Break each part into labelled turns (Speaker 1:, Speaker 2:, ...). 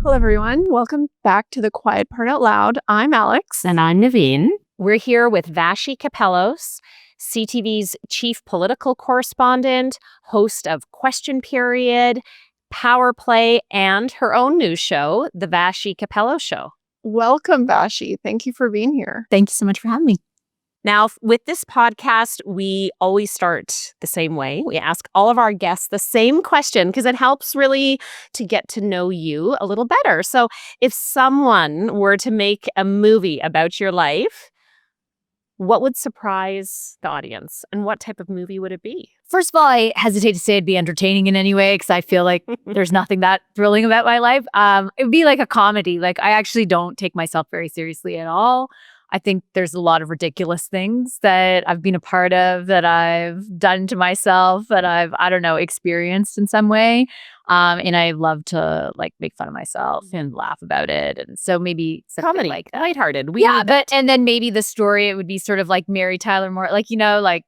Speaker 1: Hello, everyone. Welcome back to The Quiet Part Out Loud. I'm Alex.
Speaker 2: And I'm Nuvyn. We're here with Vassy Kapelos, CTV's chief political correspondent, host of Question Period, Power Play, and her own news show, The Vassy Kapelos Show.
Speaker 1: Welcome, Vassy. Thank you for being here.
Speaker 2: Thank you so much for having me. Now, with this podcast, we always start the same way. We ask all of our guests the same question because it helps really to get to know you a little better. So if someone were to make a movie about your life, what would surprise the audience and what type of movie would it be?
Speaker 3: First of all, I hesitate to say it'd be entertaining in any way because I feel like there's nothing that thrilling about my life. It would be like a comedy. Like I actually don't take myself very seriously at all. I think there's a lot of ridiculous things that I've been a part of, that I've done to myself, that I've, experienced in some way. And I love to like make fun of myself and laugh about it. And so maybe something
Speaker 2: Comedy,
Speaker 3: like that.
Speaker 2: lighthearted.
Speaker 3: And then maybe the story, it would be sort of like Mary Tyler Moore, like, like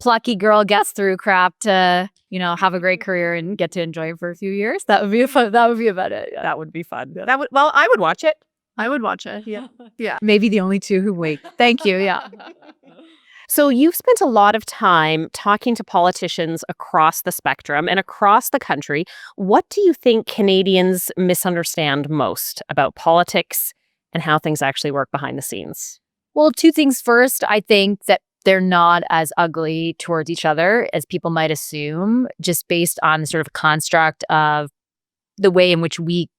Speaker 3: plucky girl gets through crap to, have a great career and get to enjoy it for a few years. That would be fun. That would be about it. Yeah.
Speaker 2: That would be fun. Well, I would watch it.
Speaker 1: I would watch it. Yeah. Yeah.
Speaker 3: Maybe the only two who wait. Thank you. Yeah.
Speaker 2: So you've spent a lot of time talking to politicians across the spectrum and across the country. What do you think Canadians misunderstand most about politics and how things actually work behind the scenes?
Speaker 3: Well, two things. First, I think that they're not as ugly towards each other as people might assume, just based on the sort of construct of the way in which we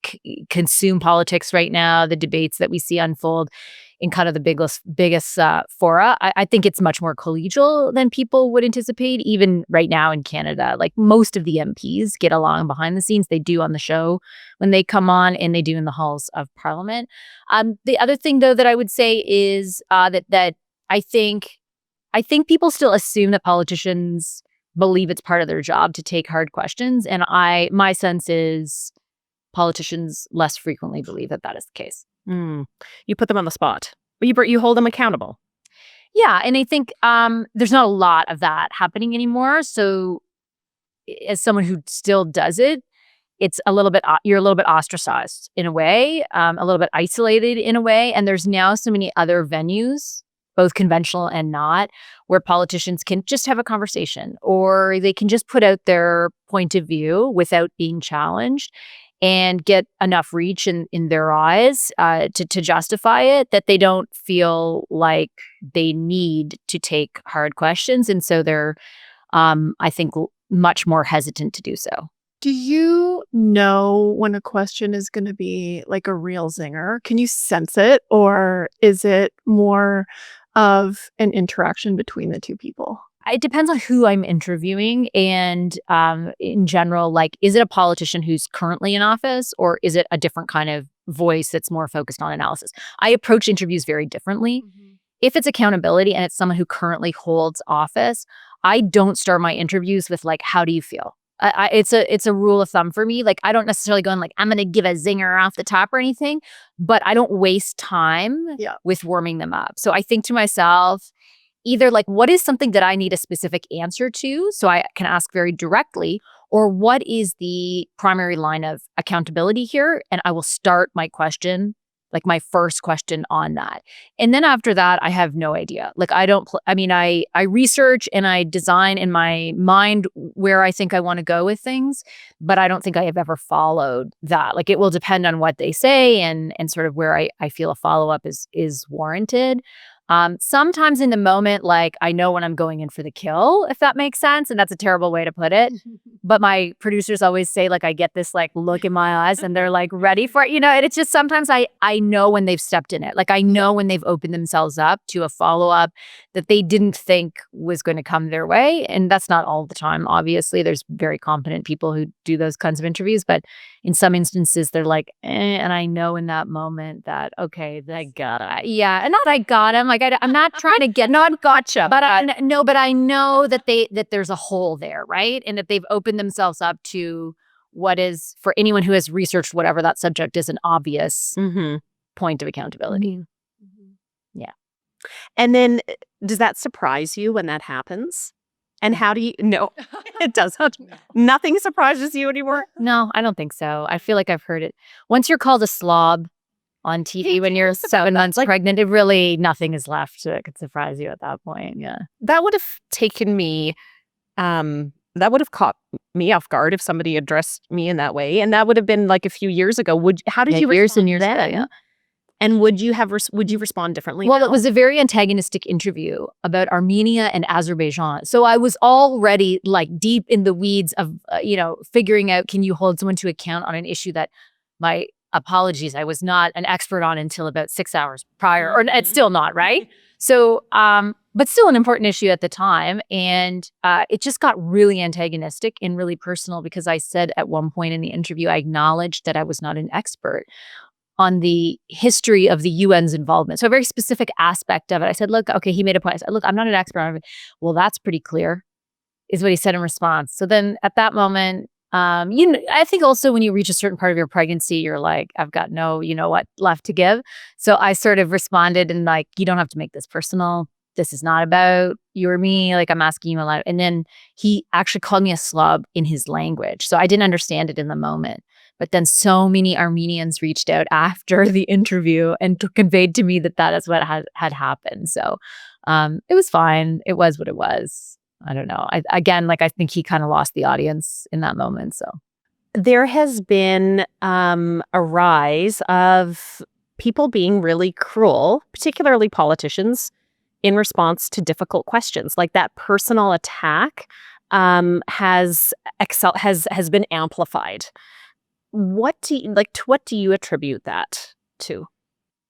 Speaker 3: consume politics right now, the debates that we see unfold in kind of the biggest fora. I think it's much more collegial than people would anticipate, even right now in Canada. Like most of the MPs get along behind the scenes. They do on the show when they come on, and they do in the halls of Parliament. The other thing, though, that I would say is that I think people still assume that politicians believe it's part of their job to take hard questions. And my sense is politicians less frequently believe that is the case.
Speaker 2: You put them on the spot. You hold them accountable.
Speaker 3: Yeah. And I think there's not a lot of that happening anymore. So as someone who still does it, it's you're a little bit ostracized in a way, a little bit isolated in a way. And there's now so many other venues, both conventional and not, where politicians can just have a conversation, or they can just put out their point of view without being challenged and get enough reach in their eyes to justify it, that they don't feel like they need to take hard questions. And so they're, I think, much more hesitant to do so.
Speaker 1: Do you know when a question is going to be like a real zinger? Can you sense it? Or is it more of an interaction between the two people?
Speaker 3: It depends on who I'm interviewing. And in general, like, is it a politician who's currently in office, or is it a different kind of voice that's more focused on analysis? I approach interviews very differently. Mm-hmm. If it's accountability and it's someone who currently holds office, I don't start my interviews with like, how do you feel? It's a rule of thumb for me. Like, I don't necessarily go in like, I'm going to give a zinger off the top or anything, but I don't waste time with warming them up. So I think to myself, either like, what is something that I need a specific answer to so I can ask very directly, or what is the primary line of accountability here? And I will start my question, like my first question, on that. And then after that, I have no idea. Like I research and I design in my mind where I think I want to go with things, but I don't think I have ever followed that. Like it will depend on what they say and sort of where I feel a follow-up is warranted. Sometimes in the moment, like I know when I'm going in for the kill, if that makes sense. And that's a terrible way to put it. But my producers always say, like, I get this like look in my eyes and they're like ready for it, and it's just sometimes I know when they've stepped in it. Like I know when they've opened themselves up to a follow-up that they didn't think was going to come their way. And that's not all the time. Obviously, there's very competent people who do those kinds of interviews, but in some instances they're like, and I know in that moment that, okay, they got it. Yeah. And not I got him. Like I'm not trying to get, not gotcha. But I know that there's a hole there, right? And that they've opened themselves up to what is, for anyone who has researched whatever that subject is, an obvious point of accountability.
Speaker 2: Mm-hmm. Yeah. And then does that surprise you when that happens? And how do you no, it doesn't. Nothing surprises you anymore?
Speaker 3: No, I don't think so. I feel like I've heard it. Once you're called a slob on TV when you're 7 months pregnant, it really nothing is left that could surprise you at that point. Yeah.
Speaker 2: That would have taken me that would have caught me off guard if somebody addressed me in that way. And that would have been like a few years ago. How did you
Speaker 3: years
Speaker 2: respond
Speaker 3: and years ago,
Speaker 2: then?
Speaker 3: yeah.
Speaker 2: And would you respond differently?
Speaker 3: Well,
Speaker 2: now?
Speaker 3: it was a very antagonistic interview about Armenia and Azerbaijan. So I was already like deep in the weeds of, figuring out, can you hold someone to account on an issue that my apologies, I was not an expert on until about 6 hours prior, or it's still not, right? So, but still an important issue at the time. And it just got really antagonistic and really personal because I said at one point in the interview, I acknowledged that I was not an expert on the history of the UN's involvement. So a very specific aspect of it. I said, look, okay, he made a point. I said, look, I'm not an expert on it. Well, that's pretty clear, is what he said in response. So then at that moment, I think also when you reach a certain part of your pregnancy, you're like, I've got no, left to give. So I sort of responded and like, you don't have to make this personal. This is not about you or me. Like, I'm asking you a lot. And then he actually called me a slob in his language. So I didn't understand it in the moment. But then so many Armenians reached out after the interview and conveyed to me that is what had happened. So it was fine. It was what it was. I don't know. I think he kind of lost the audience in that moment. So
Speaker 2: there has been a rise of people being really cruel, particularly politicians, in response to difficult questions. Like that personal attack has been amplified. What do you attribute that to?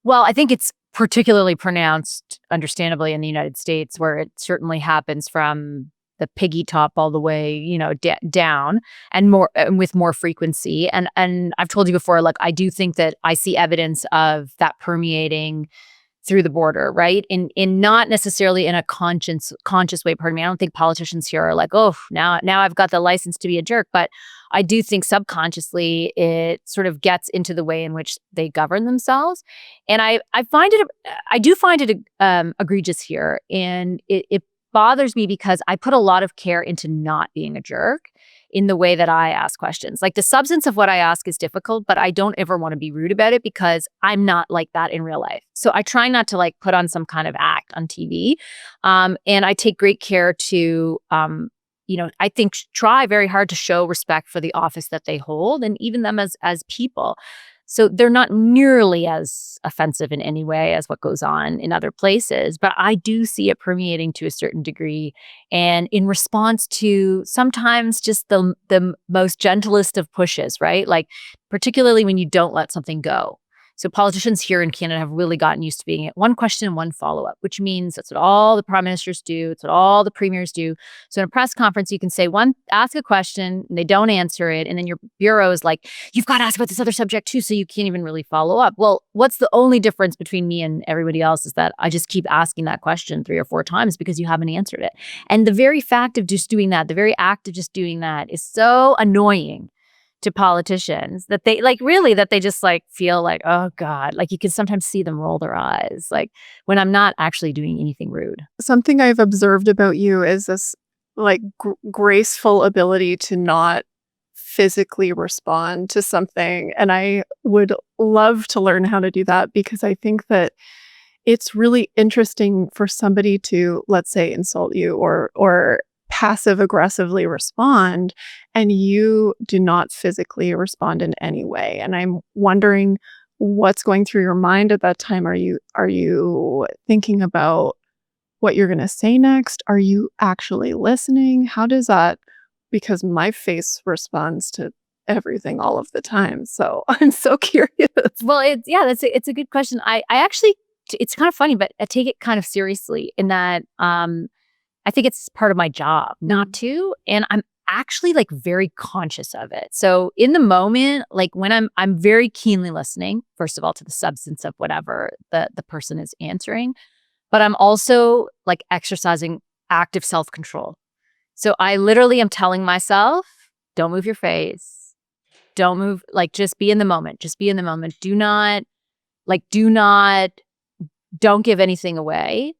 Speaker 3: Well, I think it's particularly pronounced, understandably, in the United States, where it certainly happens from the piggy top all the way, down, and more and with more frequency. And I've told you before, like I do think that I see evidence of that permeating through the border, right? In not necessarily in a conscious way. Pardon me. I don't think politicians here are like, oh, now I've got the license to be a jerk. But I do think subconsciously it sort of gets into the way in which they govern themselves, and I do find it egregious here, and it bothers me because I put a lot of care into not being a jerk in the way that I ask questions. Like the substance of what I ask is difficult, but I don't ever want to be rude about it because I'm not like that in real life. So I try not to like put on some kind of act on TV. And I take great care to, I think try very hard to show respect for the office that they hold and even them as people. So they're not nearly as offensive in any way as what goes on in other places, but I do see it permeating to a certain degree. And in response to sometimes just the most gentlest of pushes, right? Like particularly when you don't let something go. So politicians here in Canada have really gotten used to being one question and one follow-up, which means that's what all the prime ministers do. It's what all the premiers do. So in a press conference, you can say ask a question, and they don't answer it. And then your bureau is like, you've got to ask about this other subject too, so you can't even really follow up. Well, what's the only difference between me and everybody else is that I just keep asking that question 3 or 4 times because you haven't answered it. And the very fact of just doing that, the very act of just doing that is so annoying to politicians that they just like feel like, oh God, like you can sometimes see them roll their eyes, like when I'm not actually doing anything rude.
Speaker 1: Something I've observed about you is this like graceful ability to not physically respond to something. And I would love to learn how to do that because I think that it's really interesting for somebody to, let's say, insult you or passive aggressively respond, and you do not physically respond in any way. And I'm wondering what's going through your mind at that time. Are you thinking about what you're going to say next? Are you actually listening? How does that? Because my face responds to everything all of the time. So I'm so curious.
Speaker 3: Well, it's a good question. I actually, it's kind of funny, but I take it kind of seriously in that I think it's part of my job not to, and I'm actually like very conscious of it. So in the moment, like when I'm very keenly listening, first of all, to the substance of whatever the person is answering, but I'm also like exercising active self-control. So I literally am telling myself, don't move your face, don't move, like just be in the moment, don't give anything away.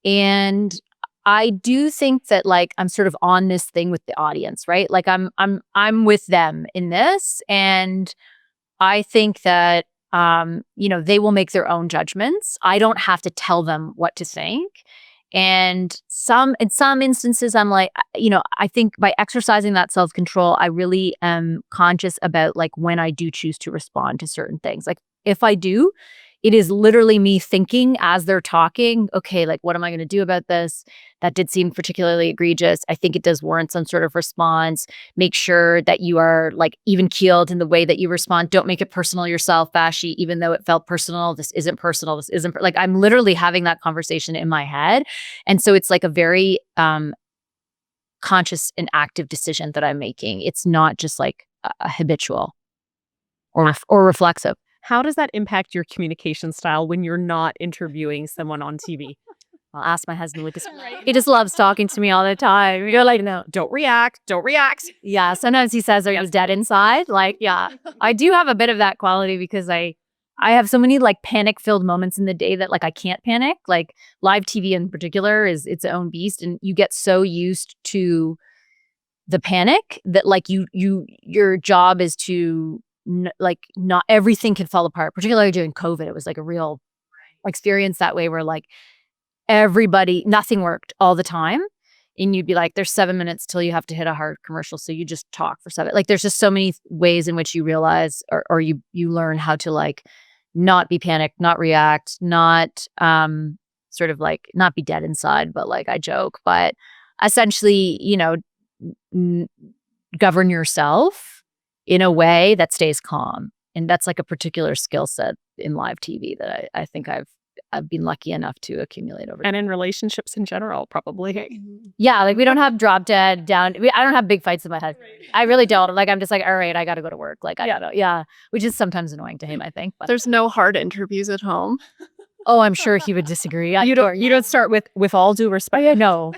Speaker 3: And I do think that like I'm sort of on this thing with the audience, right? Like I'm with them in this, and I think that they will make their own judgments. I don't have to tell them what to think. And in some instances, I'm like, I think by exercising that self-control, I really am conscious about like when I do choose to respond to certain things. Like if I do, it is literally me thinking as they're talking, okay, like what am I going to do about this? That did seem particularly egregious. I think it does warrant some sort of response. Make sure that you are like even keeled in the way that you respond. Don't make it personal yourself, Vassy, even though it felt personal. This isn't personal. This isn't like I'm literally having that conversation in my head. And so it's like a very conscious and active decision that I'm making. It's not just like a habitual or reflexive.
Speaker 2: How does that impact your communication style when you're not interviewing someone on TV?
Speaker 3: I'll ask my husband what this. He just loves talking to me all the time. You're like, no,
Speaker 2: Don't react. Don't react.
Speaker 3: yeah. Sometimes he says, "Are you dead inside?" Like, yeah, I do have a bit of that quality because I have so many like panic-filled moments in the day that like I can't panic. Like live TV in particular is its own beast, and you get so used to the panic that like your job is to like not everything can fall apart. Particularly during COVID, it was like a real experience that way where like nothing worked all the time. And you'd be like, there's 7 minutes till you have to hit a hard commercial. So you just talk for 7. Like there's just so many ways in which you realize or you learn how to like not be panicked, not react, not sort of like not be dead inside, but like I joke, but essentially, govern yourself in a way that stays calm. And that's like a particular skill set in live TV that I think I've been lucky enough to accumulate over time.
Speaker 2: And in relationships in general, probably.
Speaker 3: Yeah, like we don't have drop dead down. I don't have big fights in my head. Right. I really don't. Like I'm just like, all right, I got to go to work. Like I gotta, yeah, which is sometimes annoying to him, I think. But
Speaker 1: There's no hard interviews at home.
Speaker 3: oh, I'm sure he would disagree.
Speaker 2: You don't start with all due respect.
Speaker 3: No.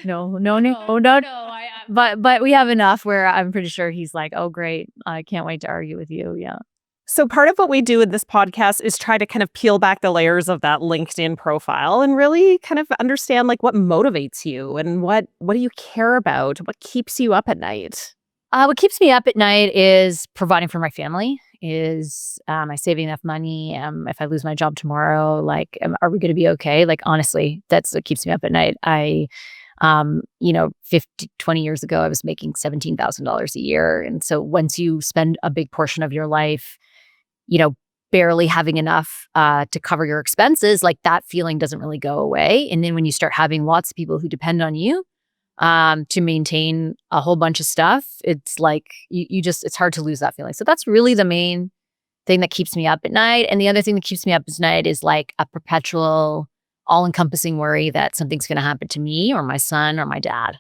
Speaker 3: But we have enough where I'm pretty sure he's like, oh, great, I can't wait to argue with you. Yeah.
Speaker 2: So part of what we do in this podcast is try to kind of peel back the layers of that LinkedIn profile and really kind of understand like what motivates you and what do you care about? What keeps you up at night?
Speaker 3: What keeps me up at night is providing for my family. Am I saving enough money? If I lose my job tomorrow, like, are we going to be okay? Like, honestly, that's what keeps me up at night. 20 years ago, I was making $17,000 a year. And so once you spend a big portion of your life, barely having enough to cover your expenses, like that feeling doesn't really go away. And then when you start having lots of people who depend on you to maintain a whole bunch of stuff, it's like it's hard to lose that feeling. So that's really the main thing that keeps me up at night. And the other thing that keeps me up at night is like a perpetual, all-encompassing worry that something's going to happen to me or my son or my dad.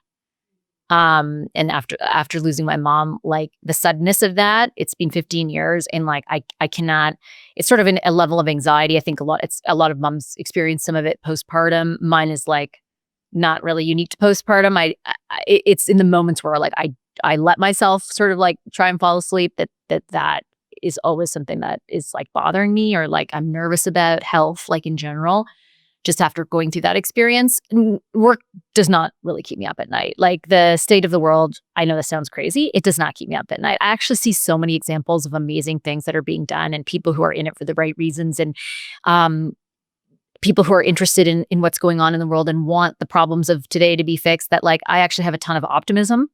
Speaker 3: And after losing my mom, like the suddenness of that, it's been 15 years and like I cannot, it's sort of a level of anxiety. I think a lot of moms experience some of it postpartum. Mine is like not really unique to postpartum. It's in the moments where like I let myself sort of like try and fall asleep that is always something that is like bothering me or like I'm nervous about health, like in general. Just after going through that experience, work does not really keep me up at night. Like the state of the world, I know this sounds crazy. It does not keep me up at night. I actually see so many examples of amazing things that are being done and people who are in it for the right reasons and people who are interested in what's going on in the world and want the problems of today to be fixed, that like I actually have a ton of optimism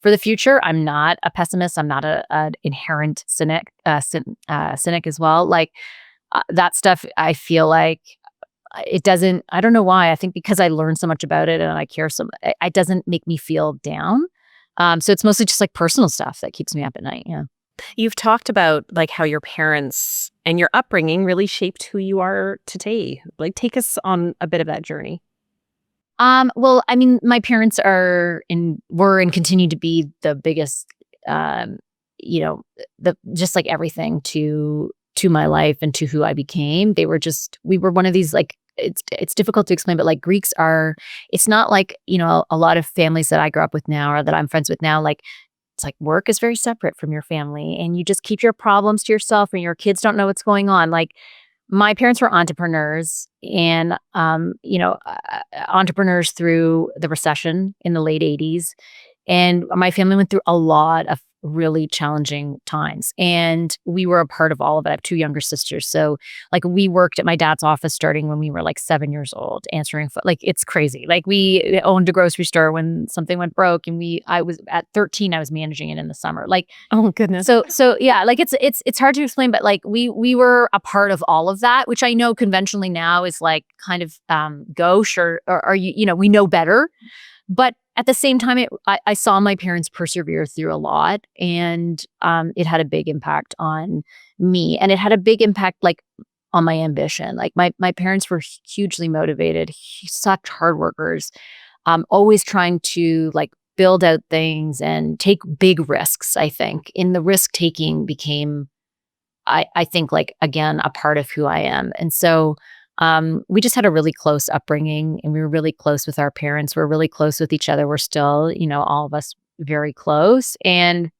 Speaker 3: for the future. I'm not a pessimist. I'm not an inherent cynic as well. Like that stuff, I feel like it doesn't, I don't know why. I think because I learned so much about it and I care so much, it doesn't make me feel down. So it's mostly just like personal stuff that keeps me up at night. Yeah.
Speaker 2: You've talked about like how your parents and your upbringing really shaped who you are today. Like take us on a bit of that journey.
Speaker 3: Well, I mean, my parents were and continue to be the biggest, just like everything to my life and to who I became. We were one of these like, it's difficult to explain, but like Greeks are, it's not like, a lot of families that I grew up with now or that I'm friends with now, like it's like work is very separate from your family and you just keep your problems to yourself and your kids don't know what's going on. Like my parents were entrepreneurs and, entrepreneurs through the recession in the late 80s. And my family went through a lot of really challenging times. And we were a part of all of it. I have two younger sisters. So like we worked at my dad's office starting when we were like 7 years old, answering like it's crazy. Like we owned a grocery store when something went broke, and I was at 13, I was managing it in the summer. Like,
Speaker 1: oh goodness.
Speaker 3: So yeah, like it's hard to explain, but like we were a part of all of that, which I know conventionally now is like kind of gauche or we know better. But at the same time, I saw my parents persevere through a lot, and it had a big impact on me, and it had a big impact like on my ambition. Like my parents were hugely motivated, such hard workers, always trying to like build out things and take big risks. I think in the risk taking became, I think like again a part of who I am, and so. We just had a really close upbringing, and we were really close with our parents. We're really close with each other. We're still, all of us very close. And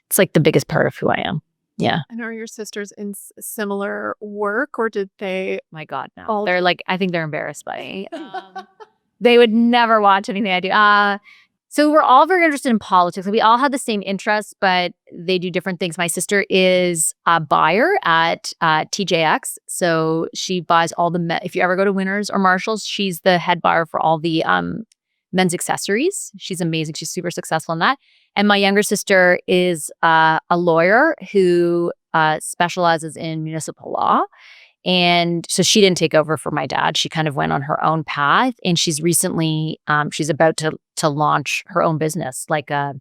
Speaker 3: it's like the biggest part of who I am. Yeah.
Speaker 1: And are your sisters in similar work, or did they?
Speaker 3: My God, no. They're like, I think they're embarrassed by me. They would never watch anything I do. So we're all very interested in politics. We all had the same interests, but they do different things. My sister is a buyer at TJX. So she buys all the, if you ever go to Winners or Marshalls, she's the head buyer for all the men's accessories. She's amazing. She's super successful in that. And my younger sister is a lawyer who specializes in municipal law. And so she didn't take over for my dad. She kind of went on her own path. And she's recently, she's about to launch her own business, like a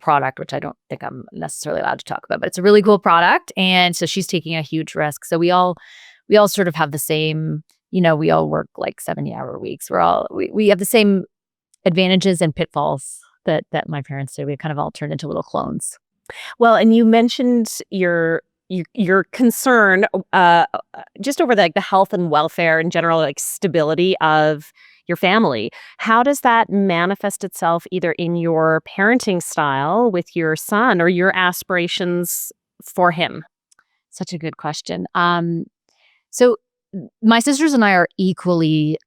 Speaker 3: product, which I don't think I'm necessarily allowed to talk about, but it's a really cool product. And so she's taking a huge risk. So we all sort of have the same, we all work like 70-hour weeks. We have the same advantages and pitfalls that my parents did. We kind of all turned into little clones.
Speaker 2: Well, and you mentioned your concern just over the health and welfare and general like stability of your family. How does that manifest itself either in your parenting style with your son or your aspirations for him?
Speaker 3: Such a good question. So my sisters and I are equally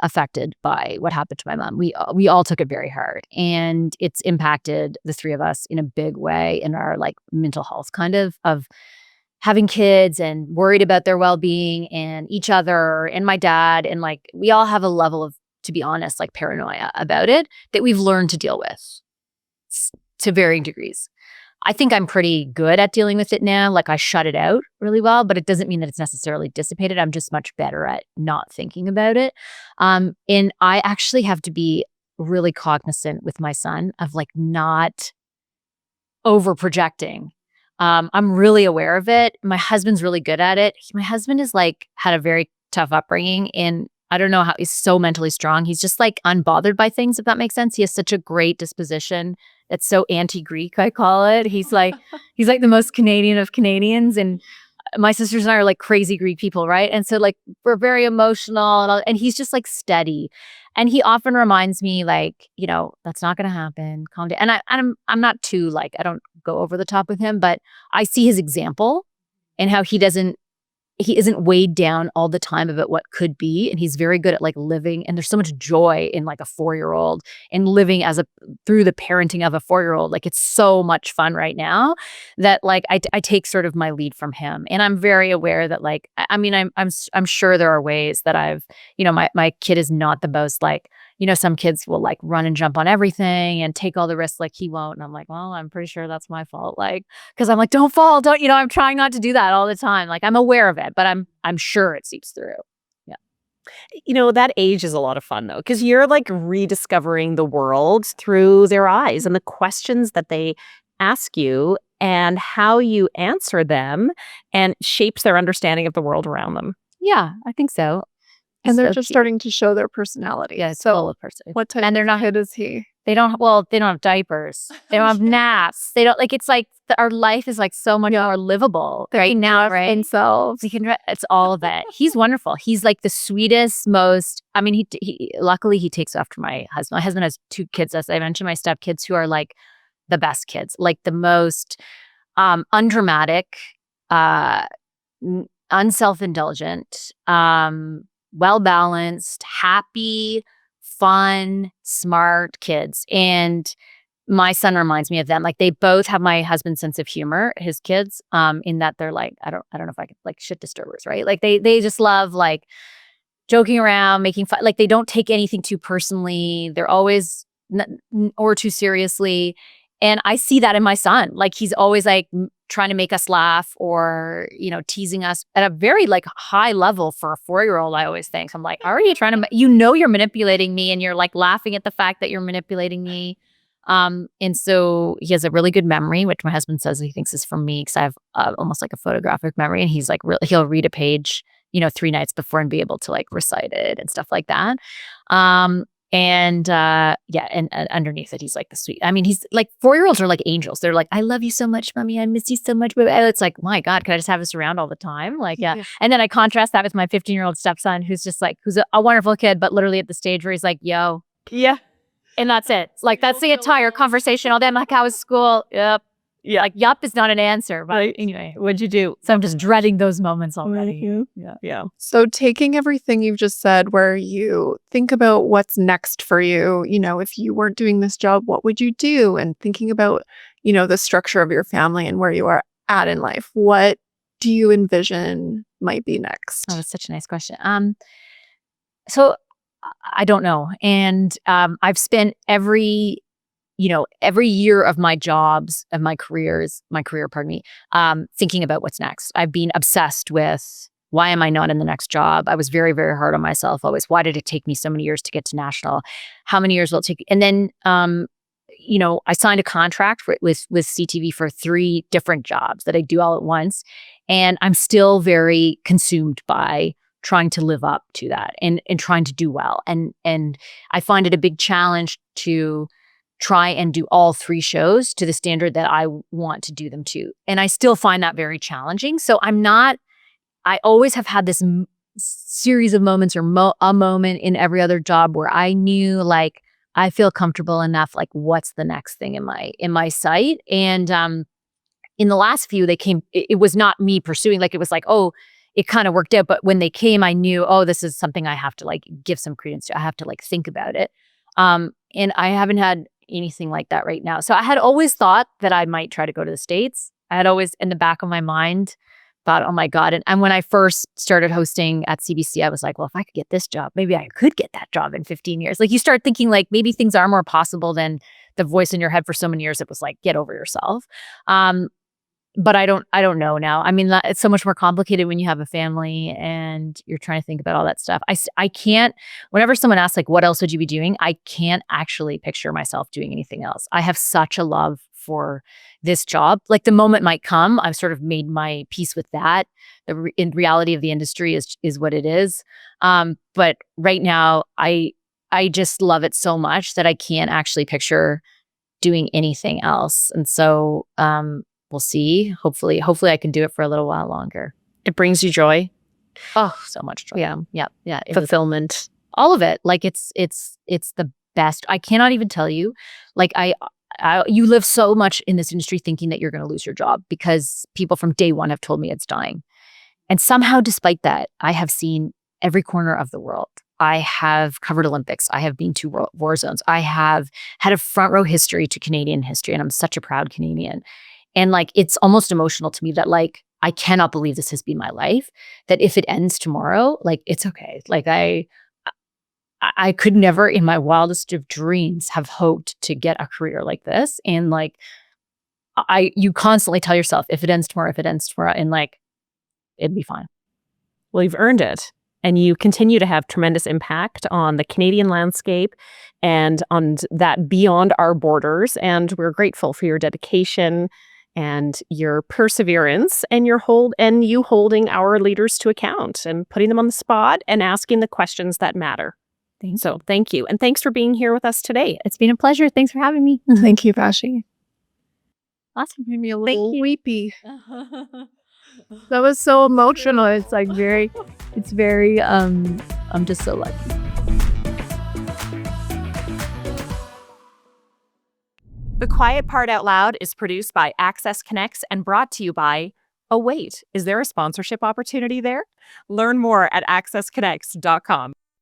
Speaker 3: affected by what happened to my mom. We all took it very hard, and it's impacted the three of us in a big way in our like mental health kind of having kids and worried about their well-being and each other and my dad, and like we all have a level of, to be honest, like paranoia about it that we've learned to deal with to varying degrees. I think I'm pretty good at dealing with it now. Like I shut it out really well, but it doesn't mean that it's necessarily dissipated. I'm just much better at not thinking about it. And I actually have to be really cognizant with my son of like not over projecting. I'm really aware of it. My husband's really good at it. My husband is like had a very tough upbringing, and I don't know how he's so mentally strong. He's just like unbothered by things, if that makes sense. He has such a great disposition. It's so anti-Greek, I call it. He's like the most Canadian of Canadians. And my sisters and I are like crazy Greek people, right? And so like we're very emotional, and he's just like steady. And he often reminds me like, that's not going to happen. Calm down. And I'm not too like, I don't go over the top with him, but I see his example and how he isn't weighed down all the time about what could be. And he's very good at like living. And there's so much joy in like a 4-year-old and living through the parenting of a 4-year-old. Like it's so much fun right now that like I take sort of my lead from him. And I'm very aware that like, I'm sure there are ways that I've, my kid is not the most like, some kids will like run and jump on everything and take all the risks, like he won't. And I'm like, well, I'm pretty sure that's my fault. Like, cause I'm like, don't fall. I'm trying not to do that all the time. Like I'm aware of it, but I'm sure it seeps through. Yeah.
Speaker 2: That age is a lot of fun though, because you're like rediscovering the world through their eyes and the questions that they ask you and how you answer them and shapes their understanding of the world around them.
Speaker 3: Yeah, I think so.
Speaker 1: And they're just starting to show their personality.
Speaker 3: Yeah, it's full of personality.
Speaker 1: What type of kid is he?
Speaker 3: They don't have diapers. They don't have naps. They don't like, it's like our life is like so much more livable right now. Right.
Speaker 1: Themselves.
Speaker 3: It's all of it. He's wonderful. He's like the sweetest, most, he luckily he takes after my husband. My husband has 2 kids, as I mentioned, my stepkids, who are like the best kids, like the most undramatic, unself-indulgent, well-balanced, happy, fun, smart kids. And my son reminds me of them. Like, they both have my husband's sense of humor, his kids, in that they're like, I don't know if I could, like, shit disturbers, right? Like, they just love, like, joking around, making fun. Like, they don't take anything too personally. They're always or too seriously. And I see that in my son. Like, he's always like trying to make us laugh or, teasing us at a very like high level for a 4-year-old. I always think, I'm like, are you trying to, you're manipulating me, and you're like laughing at the fact that you're manipulating me. And so he has a really good memory, which my husband says he thinks is from me, because I have almost like a photographic memory. And he's like, he'll read a page, 3 nights before and be able to like recite it and stuff like that. And underneath it, he's like the sweet. I mean, he's like, 4-year-olds are like angels. They're like, I love you so much, mommy. I miss you so much. But it's like, my God, can I just have this around all the time? Like, yeah. And then I contrast that with my 15-year-old stepson, who's just like, who's a wonderful kid, but literally at the stage where he's like, yo. Yeah. And that's it. Like, that's the entire conversation all day. I'm like, how was school? Yep. Yeah. Like, yup is not an answer. But anyway, what'd you do? So I'm just dreading those moments already. Yeah.
Speaker 1: So taking everything you've just said, where you think about what's next for you, if you weren't doing this job, what would you do? And thinking about, the structure of your family and where you are at in life, what do you envision might be next?
Speaker 3: Oh, that's such a nice question. So I don't know. And I've spent every year of my jobs, of my career, thinking about what's next. I've been obsessed with, why am I not in the next job? I was very, very hard on myself always. Why did it take me so many years to get to national? How many years will it take? And then, I signed a contract with CTV for 3 different jobs that I do all at once. And I'm still very consumed by trying to live up to that and trying to do well. And I find it a big challenge to try and do all 3 shows to the standard that I want to do them to. And I still find that very challenging. So I always have had this series of moments or a moment in every other job where I knew, like, I feel comfortable enough, like, what's the next thing in my sight? And in the last few, they came, it was not me pursuing, like, it was like, oh, it kind of worked out. But when they came, I knew, oh, this is something I have to like give some credence to. I have to like think about it. And I haven't had anything like that right now. So I had always thought that I might try to go to the States. I had always in the back of my mind thought, oh my God. And when I first started hosting at CBC, I was like, well, if I could get this job, maybe I could get that job in 15 years. Like, you start thinking like maybe things are more possible than the voice in your head for so many years. It was like, get over yourself. But I don't know now. I mean, it's so much more complicated when you have a family and you're trying to think about all that stuff. I can't, whenever someone asks like, what else would you be doing? I can't actually picture myself doing anything else. I have such a love for this job. Like, the moment might come. I've sort of made my peace with that. In reality of the industry is what it is. But right now, I just love it so much that I can't actually picture doing anything else. And so, we'll see. Hopefully I can do it for a little while longer.
Speaker 2: It brings you joy.
Speaker 3: Oh, so much joy. Yeah.
Speaker 2: Fulfillment.
Speaker 3: All of it. Like, it's the best. I cannot even tell you. Like, you live so much in this industry thinking that you're going to lose your job, because people from day one have told me it's dying. And somehow, despite that, I have seen every corner of the world. I have covered Olympics. I have been to war zones. I have had a front row history to Canadian history, and I'm such a proud Canadian. And like, it's almost emotional to me that like, I cannot believe this has been my life, that if it ends tomorrow, like, it's okay. Like, I could never in my wildest of dreams have hoped to get a career like this. And like, you constantly tell yourself, if it ends tomorrow, and like, it'd be fine.
Speaker 2: Well, you've earned it. And you continue to have tremendous impact on the Canadian landscape and on that beyond our borders. And we're grateful for your dedication and your perseverance and you holding our leaders to account and putting them on the spot and asking the questions that matter. So thank you. And thanks for being here with us today.
Speaker 3: It's been a pleasure. Thanks for having me.
Speaker 1: Thank you, Vassy.
Speaker 3: Awesome.
Speaker 1: Made me a little weepy. That was so emotional. It's like very, I'm just so lucky.
Speaker 2: The Quiet Part Out Loud is produced by Access Connects and brought to you by Oh, wait, is there a sponsorship opportunity there? Learn more at accessconnects.com.